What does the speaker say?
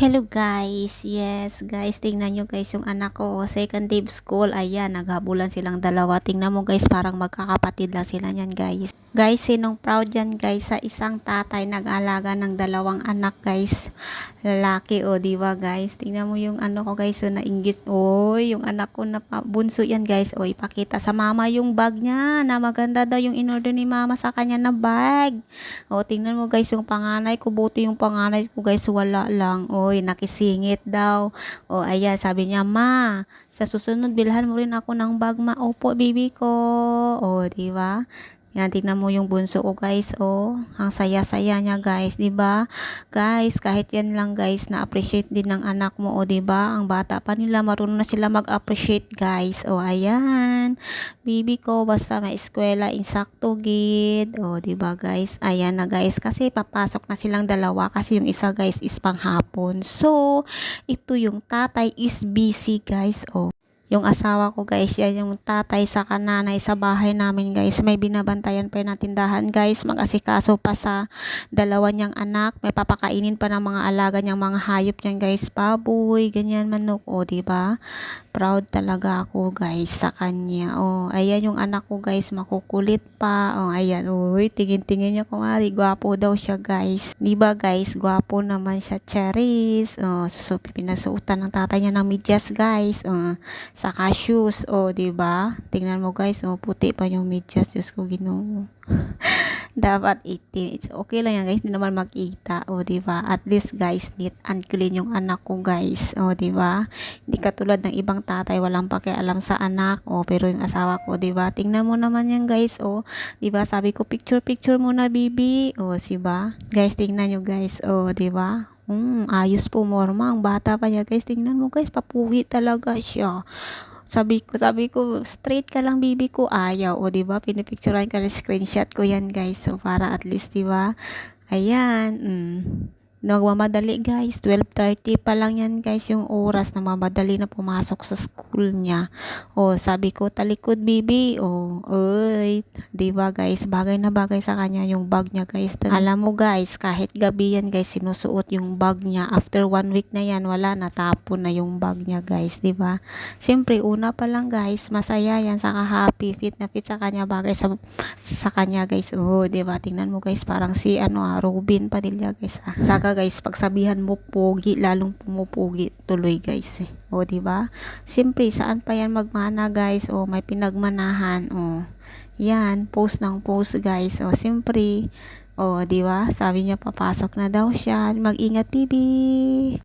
Hello guys, yes guys, tingnan nyo guys yung anak ko, second day of school, ayan, naghabulan silang dalawa, tingnan mo guys, parang magkakapatid lang sila yan guys. Guys, sinong proud dyan guys sa isang tatay nag-alaga ng dalawang anak guys, lalaki o diba guys, tingnan mo yung ano ko guys, so nainggit, oy, yung anak ko na bunso yan guys, o ipakita sa mama yung bag niya, na maganda daw yung in-order ni mama sa kanya na bag. O tingnan mo guys yung panganay ko, buti yung panganay ko guys, wala lang. Oy, nakisingit daw. O ayan, sabi niya, ma, sa susunod bilhan mo rin ako ng bag, ma. Opo, baby ko. O, di ba? Yan, tingnan mo yung bunso ko guys, oh. Ang saya-saya niya guys, 'di ba? Guys, kahit yan lang guys, na-appreciate din ng anak mo, oh, 'di ba? Ang bata pa nila, marunong na sila mag-appreciate guys. Oh, ayan. Bibi ko basta may eskwela insakto gid. Oh, 'di ba guys? Ayan na guys, kasi papasok na silang dalawa kasi yung isa guys is panghapon. So, ito yung tatay is busy guys, oh. Yung asawa ko guys, yan yung tatay sa kananay sa bahay namin guys. May binabantayan pa yung tindahan guys. Mag-asikaso pa sa dalawa niyang anak. May papakainin pa ng mga alaga niyang mga hayop niyan guys. Baboy, ganyan, manok. O, diba? Proud talaga ako guys sa kanya. O, ayan yung anak ko guys. Makukulit pa. O, ayan. Uy, tingin-tingin niya kumari. Gwapo daw siya guys. Diba guys? Gwapo naman siya. Charis. O, pinasuutan ng tatay niya ng medyas guys. O, saka shoes, oh, 'di ba? Tingnan mo guys, oh, puti pa yung medyas, Diyos ko Ginoo. Dapat itim. It's okay lang yan guys, hindi naman makita, oh, 'di ba? At least guys, neat and clean yung anak ko guys, oh, 'di ba? Hindi katulad ng ibang tatay, walang pakialam sa anak, oh, pero yung asawa ko, 'di ba? Tingnan mo naman yan guys, oh, 'di ba? Sabi ko picture muna, bibi, oh, 'di ba? Guys, tingnan nyo guys, oh, 'di ba? Ayos po morma. Ang bata pa niya guys. Tingnan mo guys, papugi talaga siya. Sabi ko, straight ka lang bibi ko. Ayaw. O diba, pinipicturean ka na screenshot ko yan guys. So, para at least diba, ayan, nagmamadali guys, 12:30 pa lang yan guys yung oras na mamadali na pumasok sa school niya. O sabi ko, talikod bibi. O oy, diba guys, bagay na bagay sa kanya yung bag niya guys. Alam mo guys, kahit gabi yan guys, sinusuot yung bag niya. After 1 week na yan, wala, natapon na yung bag niya guys, diba? Siyempre, una pa lang guys, masaya yan, saka happy, fit na fit sa kanya, bagay sa kanya guys. O diba, tingnan mo guys, parang si Robin Padilla guys. Saka guys, pagsabihan mo pogi, lalong pumupugi tuloy guys. O, diba? Siyempre, saan pa yan magmana guys? O, may pinagmanahan. O, yan, post ng post guys. O, siyempre, o, diba? Sabi niya, papasok na daw siya. Mag-ingat, bibi.